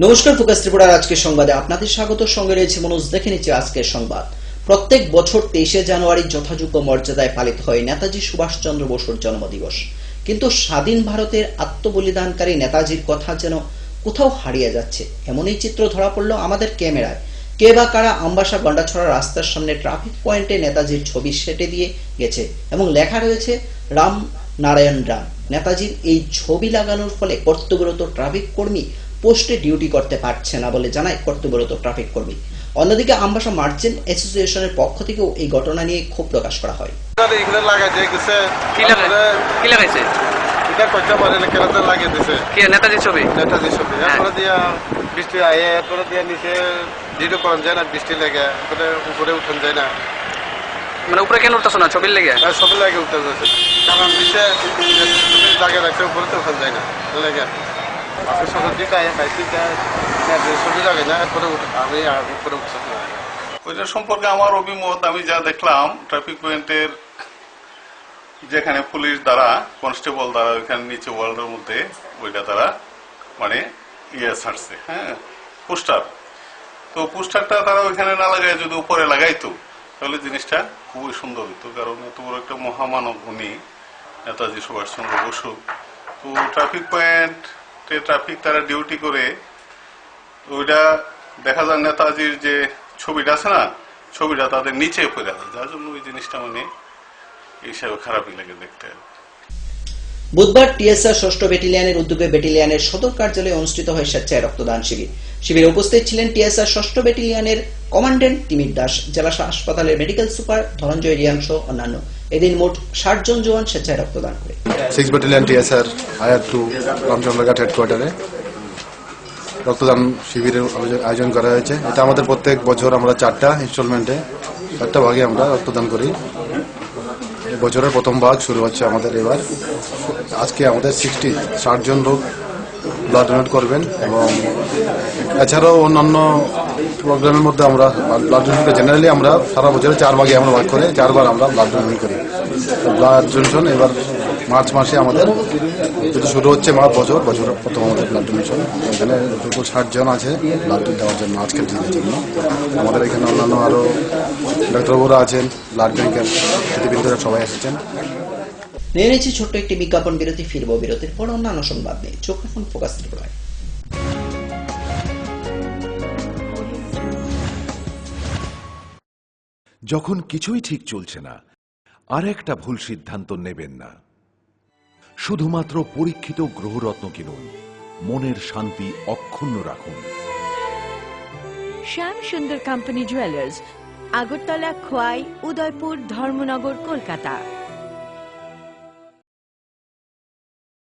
নমস্কার, ফোকাস ত্রিপুরার আজকের সংবাদে আপনাদের স্বাগত। সঙ্গে রয়েছে মনোজ। দেখে নিচ্ছে আজকের সংবাদ। প্রত্যেক বছর 23শে জানুয়ারি যথাযোগ্য মর্যাদায় পালিত হয় নেতাজি সুভাষচন্দ্র বসুর জন্মদিবস। কিন্তু স্বাধীন ভারতের আত্মবলিদানকারী নেতাজির কথা যেন কোথাও হারিয়ে যাচ্ছে, এমনই চিত্র ধরা পড়ল আমাদের ক্যামেরায়। কে বা কারা আমবাসা গন্ডাছড়া রাস্তার সামনে ট্রাফিক পয়েন্টে নেতাজির ছবি সেটে দিয়ে গেছে এবং লেখা রয়েছে রাম নারায়ণ রাম। নেতাজির এই ছবি লাগানোর ফলে কর্তব্যরত ট্রাফিক কর্মী পোস্টে ডিউটি করতে পারছে না বলে জানায় কর্তব্যরত ট্রাফিক কর্মী। অন্যদিকে আমবাসা মার্চেন্ট অ্যাসোসিয়েশনের পক্ষ থেকেও এই ঘটনা নিয়ে ক্ষোভ প্রকাশ করা হয়। বৃষ্টি আয়ে এরপরে দিয়ে নিচে ডিউটি করান যায় না, বৃষ্টি লেগে উপরে উঠান যায় না। মানে উপরে কেন উঠতেছ না? ছবির লেগে? ছবির লাগে উঠতে যাচ্ছে, কারণ নিচে জায়গা রাখছে, উপরে তো উঠান যায় না লেগে। ওইটা সম্পর্কে আমার অভিমত, আমি যা দেখলাম ট্রাফিক পয়েন্টের যেখানে পুলিশ দ্বারা কনস্টেবল দ্বারা ওইখানে নিচে ওয়ার্ল্ডের মধ্যে ওইটা তারা মানে ছাড়ছে, হ্যাঁ, পোস্টার। তো পোস্টারটা তারা ওইখানে না লাগাই যদি উপরে লাগাইতো তাহলে জিনিসটা খুবই সুন্দর হইতো, কারণ এত বড় একটা মহামানব উনি নেতাজি সুভাষচন্দ্র বসু। তো ট্রাফিক পয়েন্ট ট্রাফিক তারা ডিউটি করে ওইটা দেখা যায় নেতাজির যে ছবিটা আছে না, ছবিটা তাদের নিচে পড়ে আছে, যার জন্য ওই জিনিসটা মানে এই হিসাবে খারাপই লাগে দেখতে। বুধবার টিএসআর ৬ষ্ঠ ব্যাটালিয়নের উদ্যোগে ব্যাটালিয়নের সদর কার্যালয়ে অনুষ্ঠিত হয় স্বেচ্ছায় রক্তদান শিবির। শিবিরে উপস্থিত ছিলেন টিএসআর ৬ষ্ঠ ব্যাটালিয়নের কমান্ড্যান্ট তিমির দাস, জেলা হাসপাতালের মেডিকেল সুপার ধনঞ্জয় রিয়াং সহ অন্যান্য। এদিন মোট ৬০ জন জওয়ান স্বেচ্ছায় রক্তদান করে। 6 ব্যাটালিয়ন টিএসআর আয়ার 2 রামচন্দ্রঘাট হেডকোয়ার্টারে রক্তদান শিবিরের আয়োজন করা হয়েছে। এটা আমাদের প্রত্যেক বছর আমরা 4টা ইনস্টলমেন্টে 4টা ভাগে আমরা রক্তদান করি। বছরের প্রথম ভাগ শুরু হচ্ছে আমাদের এবার। আজকে আমাদের 60 জন লোক ব্লাড ডোনেট করবেন এবং এছাড়াও অন্যান্য প্রোগ্রামের মধ্যে আমরা ব্লাড ডোনেট জেনারেলি আমরা সারা বছরে 4 ভাগে আমরা ভাগ করে 4 বার আমরা ব্লাড ডোনেট করি। ব্লাড ডোনেশন এবার মার্চ মাসে আমাদের যেটা শুরু হচ্ছে বছরের প্রথম আমাদের ব্লাড ডোনেশন। এখানে টোটাল 60 জন আছে ব্লাড দেওয়ার জন্য আজকের দিনের জন্য। আমাদের এখানে অন্যান্য আরও ডাক্তারবাবুরা আছেন, ব্লাড ব্যাংকের প্রতিনিধিরা সবাই এসেছেন। নিয়ে নিচ্ছি ছোট্ট একটি বিজ্ঞাপন বিরতি। ফিরবো বিরতির পর অন্যান্য সংবাদ নিয়ে। চোখ রাখুন ফোকাস ত্রিপুরায়। যখন কিছুই ঠিক চলছে না, আর একটা ভুল সিদ্ধান্ত নেবেন না। শুধুমাত্র পরীক্ষিত গ্রহরত্ন কিনুন, মনের শান্তি অক্ষুণ্ণ রাখুন। শ্যাম সুন্দর কোম্পানি জুয়েলার্স, আগরতলা, খোয়াই, উদয়পুর, ধর্মনগর, কলকাতা।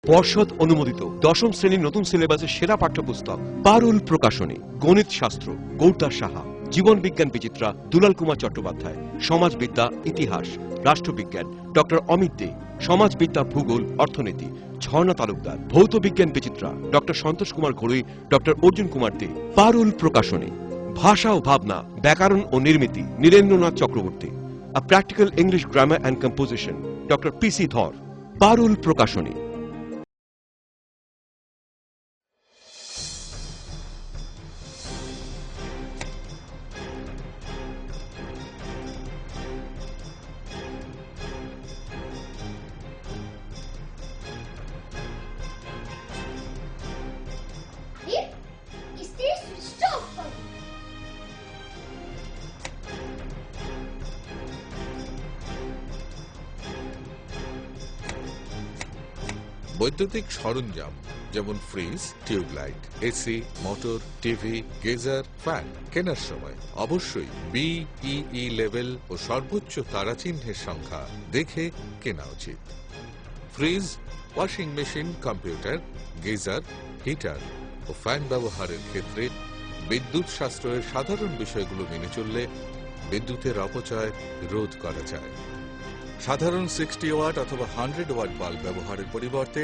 পর্ষদ অনুমোদিত ১০ম শ্রেণীর নতুন সিলেবাসের সেরা পাঠ্যপুস্তক পারুল প্রকাশনী। গণিত শাস্ত্র গৌরদাস সাহা, জীবন বিজ্ঞান বিচিত্রা দুলাল কুমার চট্টোপাধ্যায়, সমাজবিদ্যা ইতিহাস রাষ্ট্রবিজ্ঞান ডক্টর অমিত দে, সমাজবিদ্যা ভূগোল অর্থনীতি ঝর্ণা তালুকদার, ভৌত বিজ্ঞান বিচিত্রা ডক্টর সন্তোষ কুমার ঘড়ুই, ডক্টর অর্জুন কুমার দে। পারুল প্রকাশনী। ভাষা ও ভাবনা, ব্যাকরণ ও নির্মিতি Nirendranath Chakraborty. A practical English grammar and composition doctor PC Dhar. Parul Prakashani. বৈদ্যুতিক সরঞ্জাম যেমন fridge, tube light, AC, motor, TV, geyser, fan কেনার সময় অবশ্যই BEE লেভেল ও সর্বোচ্চ তারাচিহ্নের সংখ্যা দেখে কেনা উচিত। Fridge, washing machine, computer, geyser, heater ও ফ্যান ব্যবহারের ক্ষেত্রে বিদ্যুৎ সাশ্রয়ের সাধারণ বিষয়গুলো মেনে চললে বিদ্যুতের অপচয় রোধ করা যায়। সাধারণ 60 ওয়াট অথবা 100 ওয়াট বাল্ব ব্যবহারের পরিবর্তে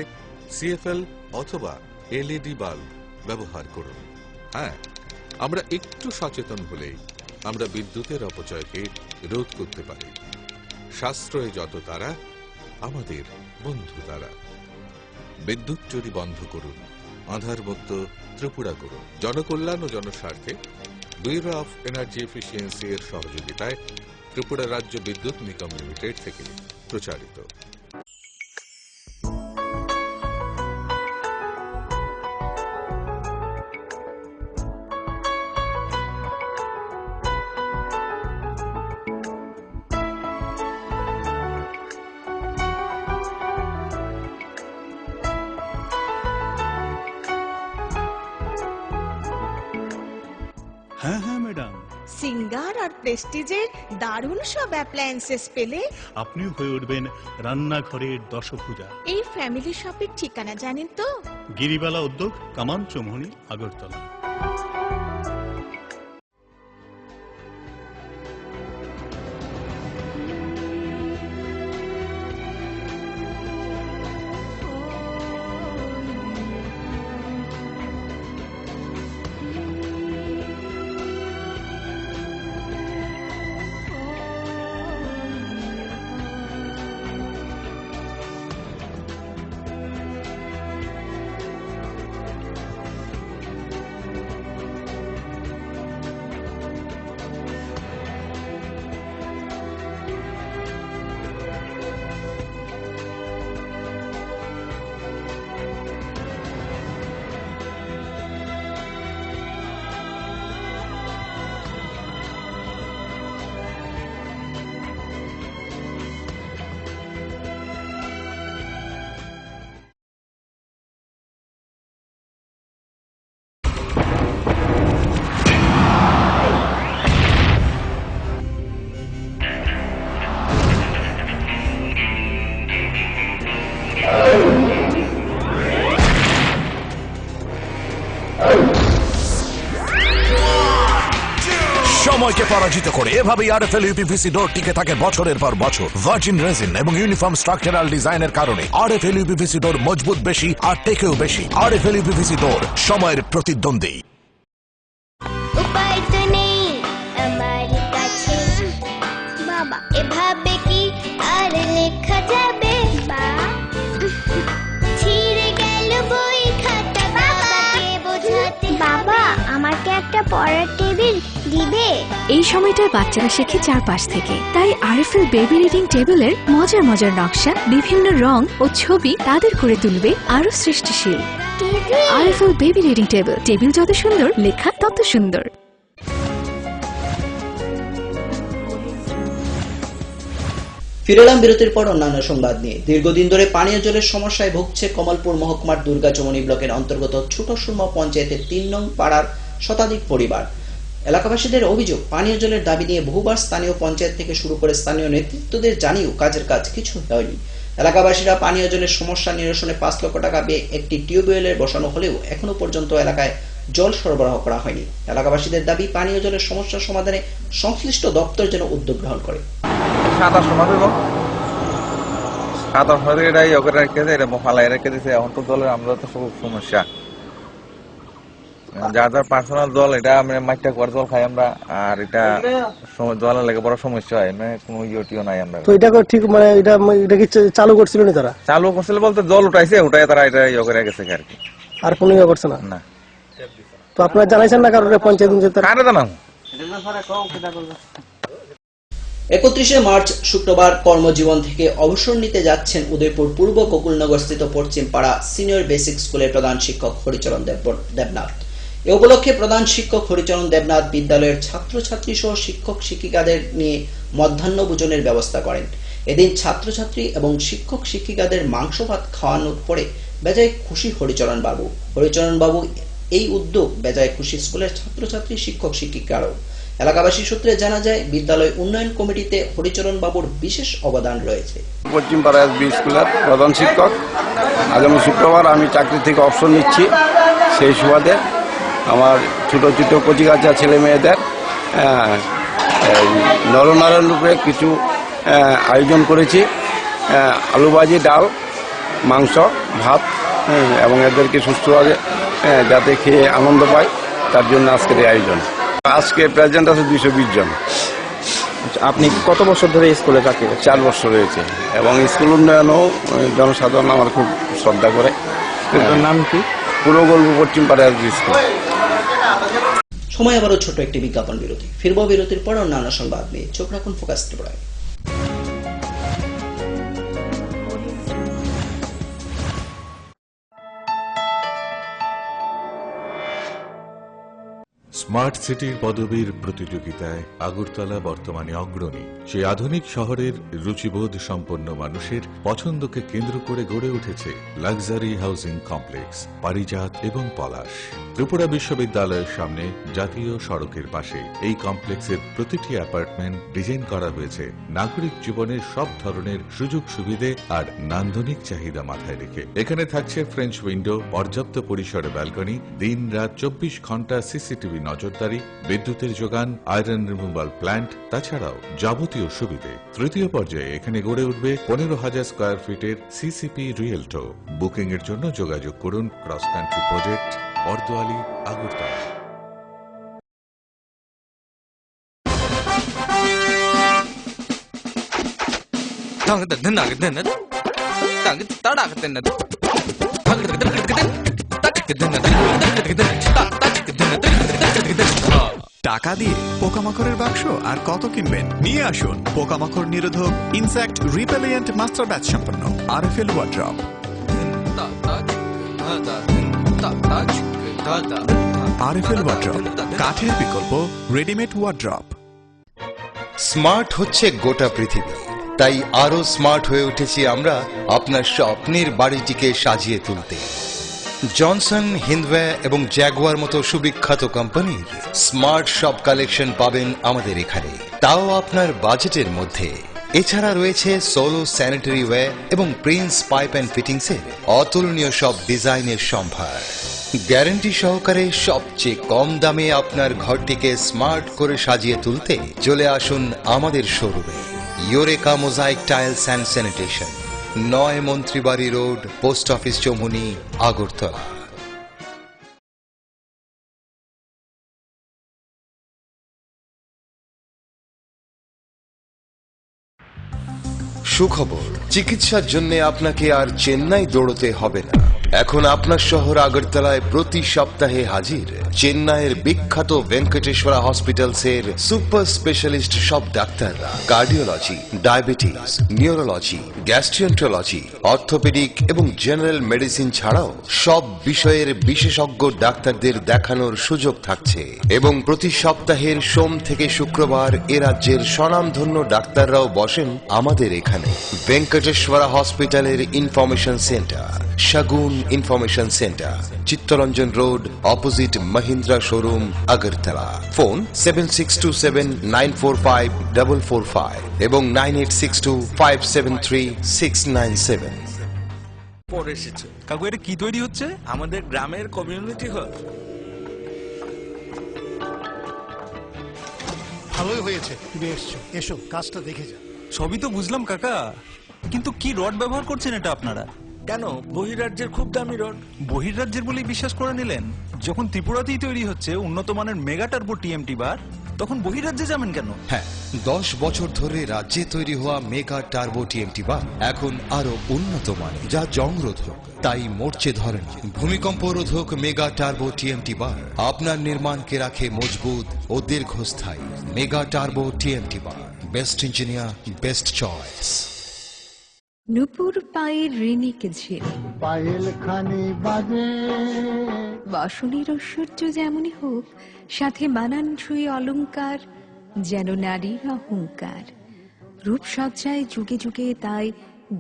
CFL অথবা LED বাল্ব ব্যবহার করুন। হ্যাঁ, আমরা একটু সচেতন হলেই আমরা বিদ্যুতের অপচয়কে রোধ করতে পারি। সাশ্রয়ে যত তারা, আমাদের বন্ধু তারা। বিদ্যুৎ চুরি বন্ধ করুন, আধারমুক্ত ত্রিপুরা করুন। জনকল্যাণ ও জনস্বার্থে ব্যুরো অফ এনার্জি এফিসিয়েন্সি এর সহযোগিতায় ত্রিপুরা রাজ্য বিদ্যুৎ নিগম লিমিটেড থেকে প্রচারিত। হ্যাঁ হ্যাঁ ম্যাডাম, সিঙ্গার আর প্রেস্টিজের দারুণ সব অ্যাপ্লায়েন্সেস পেলে আপনিও হয়ে উঠবেন রান্নাঘরের দশভুজা। এই ফ্যামিলি শপের ঠিকানা জানেন তো? গিরিবালা উদ্যোগ, কামান চৌমুহনী, আগরতলা। সময়কে পরাজিত করে এভাবেই আরএফএল ইউপিভিসি ডোর টিকে থাকে বছরের পর বছর। ভার্জিন রেজিন এবং ইউনিফর্ম স্ট্রাকচারাল ডিজাইনের কারণে আরএফএল ইউপিভিসি ডোর মজবুত বেশি আর টেকেও বেশি। আরএফএল ইউপিভিসি ডোর, সময়ের প্রতিদ্বন্দ্বী। উপায় তো নেই আমার কাছে বাবা, এভাবে কি আর লেখা যাবে? ছিঁড়ে গেল বই খাতা, বাবাকে বোঝাতে। বাবা, আমাকে একটা পড়ার টেবিল দিবে? এই সময়টায় বাচ্চারা শেখে চারপাশ থেকে, তাই আরএফএল বেবি রিডিং টেবিলের মজার মজার নকশা, বিভিন্ন রং ও ছবি তাদের করে তুলবে আরো সৃষ্টিশীল। RFL baby reading table, table যত সুন্দর, লেখা তত সুন্দর। ফিরে এলাম বিরতির পর অন্যান্য সংবাদ নিয়ে। দীর্ঘদিন ধরে পানীয় জলের সমস্যায় ভুগছে কমলপুর মহকুমার দুর্গাচমনি ব্লকের অন্তর্গত ছোট সুরমা পঞ্চায়েতের ৩ নং পাড়ার শতাধিক পরিবার। এলাকাবাসীদের অভিযোগ, পানীয় জলের দাবি নিয়ে বহুবার স্থানীয় পঞ্চায়েত থেকে শুরু করে স্থানীয় নেতৃত্বদের জানিয়েও কাজের কাজ কিছু হয়নি। এলাকাবাসীরা পানীয় জলের সমস্যা নিরসনে ৫ লক্ষ টাকা ব্যয়ে একটি টিউবওয়েলের বসানো হলেও এখনো পর্যন্ত এলাকায় জল সরবরাহ করা হয়নি। এলাকাবাসীদের দাবি, পানীয় জলের সমস্যা সমাধানে সংশ্লিষ্ট দপ্তর যেন উদ্যোগ গ্রহণ করে। সমস্যা যার যার পার্সোনাল জল, এটা মাইটা কুয়ার জল খাই আমরা, আর এটা জলের লেগে বড় সমস্যা হয়, কোনো ইউটিও নাই আমরা। তো এটা ঠিক এটা কি চালু করছিল না তারা? চালু করছিল বলতে জল উঠাইছে, উঠাই তারা এটা ইয়ে করে গেছে আর কি, আর কোনো ইয়ে করছে না। না, তো আপনারা জানাইছেন না কারণ পঞ্চায়েত জানাবো। ৩১শে মার্চ শুক্রবার কর্মজীবন থেকে অবসর নিতে যাচ্ছেন উদয়পুর পূর্ব গোকুলনগর স্থিত পশ্চিম পাড়া সিনিয়র বেসিক স্কুলের প্রধান শিক্ষক হরিচরণ দেবনাথ। এ উপলক্ষে প্রধান শিক্ষক হরিচরণ দেবনাথ বিদ্যালয়ের ছাত্রছাত্রী সহ শিক্ষক শিক্ষিকাদের নিয়ে মধ্যাহ্ন ভোজনের ব্যবস্থা করেন। এদিন ছাত্রছাত্রী এবং শিক্ষক শিক্ষিকাদের মাংস ভাত খাওয়ানোর পরে বেজায় খুশি হরিচরণ বাবু। এই উদ্যোগ বেজায় খুশি স্কুলের ছাত্রছাত্রী, শিক্ষক শিক্ষিকারাও। এলাকাবাসী সূত্রে জানা যায়, বিদ্যালয় উন্নয়ন কমিটিতে হরিচরণ বাবুর বিশেষ অবদান রয়েছে। পশ্চিম পাড়া এসবি স্কুলের প্রধান শিক্ষক। আগামী শুক্রবার আমি চাকরি থেকে অবসর নিচ্ছি। সেই সুবাদে আমার ছোট ছোট কচিকাচা ছেলে মেয়েদের নরনারায়ণ রূপে কিছু আয়োজন করেছি। আলু ভাজি, ডাল, মাংস, ভাত, এবং এদেরকে সুস্থভাবে যাতে খেয়ে আনন্দ পায় তার জন্য আজকের এই আয়োজন। আজকে প্রেজেন্ট আছে 220 জন। আপনি কত বছর ধরে স্কুলে চাকরি? 4 বছর রয়েছে, এবং স্কুল উন্নয়নও জনসাধারণ আমার খুব শ্রদ্ধা করে। নাম কি? পূর্ব গোলপুর পশ্চিম পাড়া স্কুল। সময় আবারও ছোট একটি বিজ্ঞাপন বিরতি। ফিরবো বিরতির পর অন্যান্য সংবাদ নিয়ে। চোখ রাখুন ফোকাস ত্রিপুরায়। স্মার্ট সিটির পদবীর প্রতিযোগিতায় আগরতলা বর্তমানে অগ্রণী। সেই আধুনিক শহরের রুচিবোধ সম্পন্ন মানুষের পছন্দকে কেন্দ্র করে গড়ে উঠেছে লাক্সারি হাউজিং কমপ্লেক্স পারিজাত এবং পলাশ। ত্রিপুরা বিশ্ববিদ্যালয়ের সামনে জাতীয় সড়কের পাশে এই কমপ্লেক্সের প্রতিটি অ্যাপার্টমেন্ট ডিজাইন করা হয়েছে নাগরিক জীবনের সব ধরনের সুযোগ সুবিধে আর নান্দনিক চাহিদা মাথায় রেখে। এখানে থাকছে ফ্রেঞ্চ উইন্ডো, পর্যাপ্ত পরিসরে ব্যালকনি, দিন রাত 24 ঘন্টা সিসিটিভি নজরদারি, বিদ্যুতের যোগান, আয়রন রিমুভাল প্ল্যান্ট, তাছাড়াও যাবতীয় সুবিধে। তৃতীয় পর্যায়ে এখানে গড়ে উঠবে 15,000 স্কয়ার ফিটের সিসিপি রিয়েলটো। বুকিং এর জন্য যোগাযোগ করুন cross country project, Bordowali, Agartala. টাকা দিয়ে পোকামাকড়ের বাক্স আর কত কিনবেন? নিয়ে আসুন পোকামাকড় নিরোধক ইনসেক্ট রিপেলিয়েন্ট মাস্টার ব্যাচ সম্পন্ন আরএফএল ওয়ার্ড্রপ। আরএফএল ওয়ার্ড্রপ, কাঠের বিকল্প রেডিমেড ওয়ার্ড্রপ। স্মার্ট হচ্ছে গোটা পৃথিবী, তাই আরো স্মার্ট হয়ে উঠেছি আমরা আপনার স্বপ্নের বাড়িটিকে সাজিয়ে তুলতে। জনসন, হিন্দওয়ে এবং জ্যাগুয়ার মতো সুবিখ্যাত কোম্পানির স্মার্ট সব কালেকশন পাবেন আমাদের এখানে, তাও আপনার বাজেটের মধ্যে। এছাড়া রয়েছে সোলো স্যানিটারি ওয়্যার এবং প্রিন্স পাইপ অ্যান্ড ফিটিংসের অতুলনীয় সব ডিজাইনের সম্ভার। গ্যারান্টি সহকারে সবচেয়ে কম দামে আপনার ঘরটিকে স্মার্ট করে সাজিয়ে তুলতে চলে আসুন আমাদের শোরুমে। Eureka mosaic tiles and sanitation, 9 Mantribari road, post office Chowmuhani, Agartala. সুখবর, চিকিৎসার জন্য আপনাকে আর চেন্নাই দৌড়তে হবে না। এখন আপনার শহর আগরতলায় প্রতি সপ্তাহে হাজির চেন্নাইয়ের বিখ্যাত ভেঙ্কটেশ্বরা হসপিটালসের সুপার স্পেশালিস্ট সব ডাক্তাররা। কার্ডিওলজি, ডায়াবেটিস, নিউরোলজি, গ্যাস্ট্রিয়েন্ট্রোলজি, অর্থোপেডিক এবং জেনারেল মেডিসিন ছাড়াও সব বিষয়ের বিশেষজ্ঞ ডাক্তারদের দেখানোর সুযোগ থাকছে। এবং প্রতি সপ্তাহের সোম থেকে শুক্রবার এ রাজ্যের স্বনামধন্য ডাক্তাররাও বসেন আমাদের এখানে। ভেঙ্কটেশ্বরা হসপিটালের information centre, Shagun information centre, Chittaranjan road, opposite Mahindra showroom, Agartala. Phone 7627945445 এবং 9862573697। পরে এসেছে কাকু, এটা কি তৈরি হচ্ছে? আমাদের গ্রামের কমিউনিটি হল। ভালোই হয়েছে তুমি এসছো, এসো কাজটা দেখে যা। সবই তো বুঝলাম কাকা, কিন্তু কি রড ব্যবহার করছেন এটা আপনারা? কেন, বহিরাজ্যের খুব দামি রড। বহিরাজ্যের বলেই বিশ্বাস করে নিলেন? যখন ত্রিপুরাতেই তৈরি হচ্ছে উন্নত মানের মেগা টার্বো টিএমটি বার, তখন বহিরাজ্যে যাবেন কেন? হ্যাঁ, 10 বছর ধরে রাজ্যে তৈরি হওয়া মেগা টার্বো টিএমটি বার এখন আরো উন্নত মানের, যা জংরোধক, তাই মরচে ধরে না। ভূমিকম্প রোধক মেগা টার্বো টিএমটি বার আপনার নির্মাণকে রাখে মজবুত ও দীর্ঘস্থায়ী। Mega turbo TMT bar, best engineer, best choice. নুপুর পায়ের ঋণিক ঝিল, পায়েল খানি বাজে, বসনের ঐশ্বর্য যেমনই হোক, সাথে মানানসই অলংকার, যেন নারীর অহংকার। রূপসজ্জায় যুগে যুগে তাই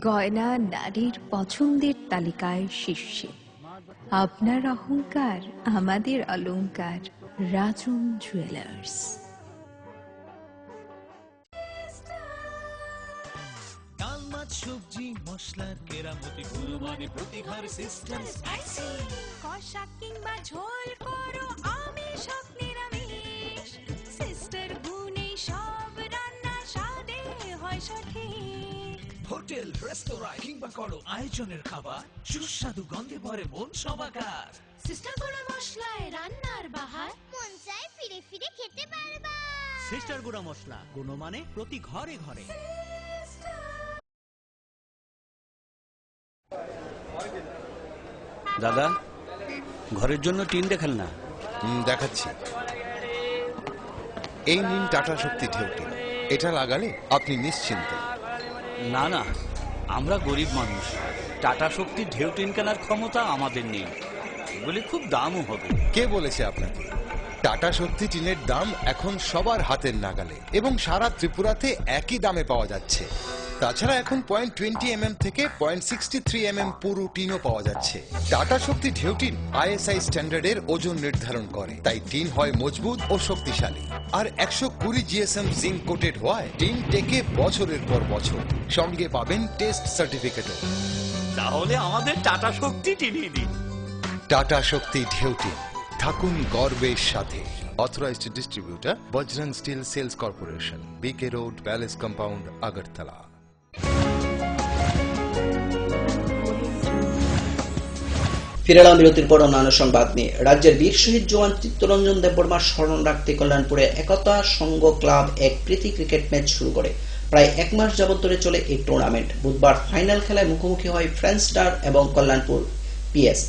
গয়না নারীর পছন্দের তালিকায় শীর্ষে। আপনার অহংকার আমাদের অলংকার, রাজন জুয়েলার্স। সবজি মশলার কেরামতি গুণমানে প্রতি ঘরে সিস্টার স্পাইসি। কষা কিংবা ঝোল করো আমিষ হোক নিরামিষ, সিস্টার গুণে সব রান্না স্বাদে হয় সঠিক। হোটেল, রেস্তোরাঁ কিংবা করো আয়োজনের খাবার, সুস্বাদু গন্ধে ভরে মন সবাকার। সিস্টার গুঁড়া মশলায় রান্নার বাহার, মন চাই ফিরে ফিরে খেতে পারবা। সিস্টার গুঁড়া মশলা, গুণমানে প্রতি ঘরে ঘরে। দাদা, ঘরের জন্য টিন দেখাল না? দেখাচ্ছি। এই নিন টাটা শক্তি ঢেউটি, এটা লাগালে আপনি নিশ্চিন্ত। না না, আমরা গরিব মানুষ, টাটা শক্তির ঢেউ টিন কেনার ক্ষমতা আমাদের নেই। এগুলি খুব দামও হবে। কে বলেছে আপনাকে? টাটা শক্তি টিনের দাম এখন সবার হাতের নাগালে এবং সারা ত্রিপুরাতে একই দামে পাওয়া যাচ্ছে। তাছাড়া এখন 0.20 থেকে 0.63 পুরো টিনও পাওয়া যাচ্ছে। টাটা শক্তি ঢেউ টিন ISI স্ট্যান্ডার্ডের ওজন নির্ধারণ করে, তাই টিন হয় মজবুত ও শক্তিশালী। আর 120 GSM জিঙ্ক কোটেড হওয়ায় টিন টেকে বছরের পর বছর। সঙ্গে পাবেন টেস্ট সার্টিফিকেটও। তাহলে আমাদের টাটা শক্তি টিনই দিন। টাটা শক্তি ঢেউ টিন, থাকুন গর্বের সাথে। Authorised distributor Bajrang steel sales corporation, BK road, palace compound, Agartala. ফিরে এলাম বিরতির পর অন্যান্য সংবাদ নিয়ে। রাজ্যের বীর শহীদ জওয়ান চিত্তরঞ্জন দেববর্মার স্মরণ রাখতে কল্যাণপুরে একতা সংঘ ক্লাব এক প্রীতি ক্রিকেট ম্যাচ শুরু করে। প্রায় 1 মাস যাবত ধরে চলে এই টুর্নামেন্ট। বুধবার ফাইনাল খেলায় মুখোমুখি হয় ফ্রেঞ্চ স্টার এবং কল্যাণপুর PS।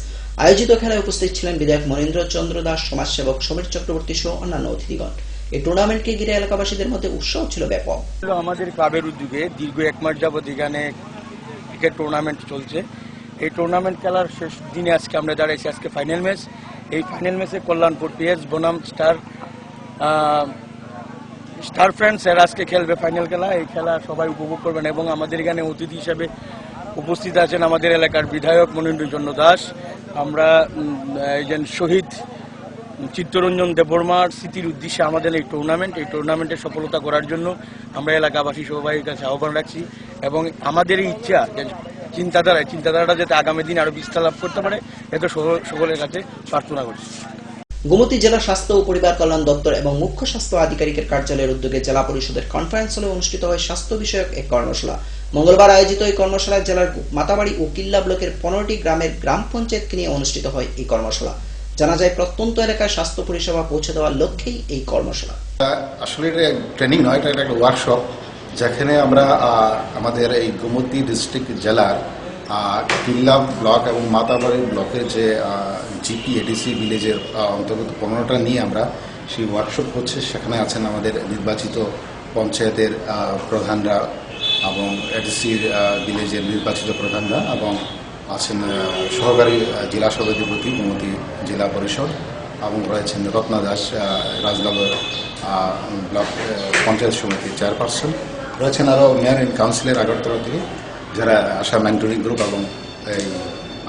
আয়োজিত খেলায় উপস্থিত ছিলেন বিধায়ক মনীন্দ্র চন্দ্র দাস, সমাজসেবক সমীর চক্রবর্তী সহ অন্যান্য অতিথিগণ। এই টুর্নামেন্টকে ঘিরে এলাকাবাসীদের মধ্যে উৎসাহ ছিল ব্যাপক। আমাদের ক্লাবের উদ্যোগে দীর্ঘ 1 মাস যাবত এখানে ক্রিকেট টুর্নামেন্ট চলছে। এই টুর্নামেন্ট খেলার শেষ দিনে আজকে আমরা দাঁড়িয়েছি। আজকে ফাইনাল ম্যাচ। এই ফাইনাল ম্যাচে কল্যাণপুর PS বনাম স্টার ফ্রেন্ডস এর আজকে খেলবে ফাইনাল খেলা। এই খেলা সবাই উপভোগ করবেন এবং আমাদের এখানে অতিথি হিসেবে উপস্থিত আছেন আমাদের এলাকার বিধায়ক মনীন্দ্র চন্দ্র দাস। আমরা একজন শহীদ চিত্তরঞ্জন দেববর্মার স্মৃতির উদ্দেশ্যে আমাদের এই টুর্নামেন্টের সফলতা করার জন্য আমরা এলাকাবাসী সবাই কাছে আহ্বান রাখছি এবং আমাদের এই ইচ্ছা চিন্তাধারাটা যাতে আগামী দিন আরো বিস্তার লাভ করতে পারে, এত সকলের কাছে প্রার্থনা করছি। গোমতী জেলা স্বাস্থ্য ও পরিবার কল্যাণ দপ্তর এবং মুখ্য স্বাস্থ্য আধিকারিকের কার্যালয়ের উদ্যোগে জেলা পরিষদের কনফারেন্স হলে অনুষ্ঠিত হয় স্বাস্থ্য বিষয়ক এক কর্মশালা। মঙ্গলবার আয়োজিত এই কর্মশালায় জেলার মাতাবাড়ি ও কিল্লা ব্লকের 15টি গ্রামের গ্রাম পঞ্চায়েতকে নিয়ে অনুষ্ঠিত হয় এই কর্মশালা। জানা যায় প্রত্যন্ত এলাকায় স্বাস্থ্য পরিষেবা পৌঁছে দেওয়ার লক্ষ্যেই এই কর্মশালা। আসলে এটা ট্রেনিং নয়, এটা একটা ওয়ার্কশপ, যেখানে আমরা আমাদের এই গোমতী ডিস্ট্রিক্ট জেলার কিল্লা ব্লক এবং মাতাবাড়ি ব্লকের যে GP ADC ভিলেজের অন্তর্গত 15টা নিয়ে আমরা সেই ওয়ার্কশপ হচ্ছে। সেখানে আছেন আমাদের নির্বাচিত পঞ্চায়েতের প্রধানরা এবং ADC ভিলেজের নির্বাচিত প্রধানরা এবং আছেন সহকারী জেলা সভাধিপতি গোমতী জেলা পরিষদ এবং রয়েছেন রত্না দাস রাজনগর ব্লক পঞ্চায়েত সমিতির চেয়ারপারসন, রয়েছেন আরও মেয়র এন্ড কাউন্সিলর আগরতলা থেকে যারা আশা মেন্টরিং গ্রুপ এবং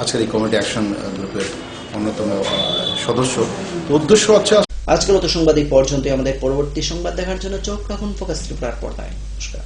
আজকের এই কমিটি অ্যাকশন গ্রুপের অন্যতম সদস্য। উদ্দেশ্য হচ্ছে আজকের মতো সংবাদ এই পর্যন্তই। আমাদের পরবর্তী সংবাদ দেখার জন্য চোখ রাখুন ফোকাস ত্রিপুরার পর্দায়। নমস্কার।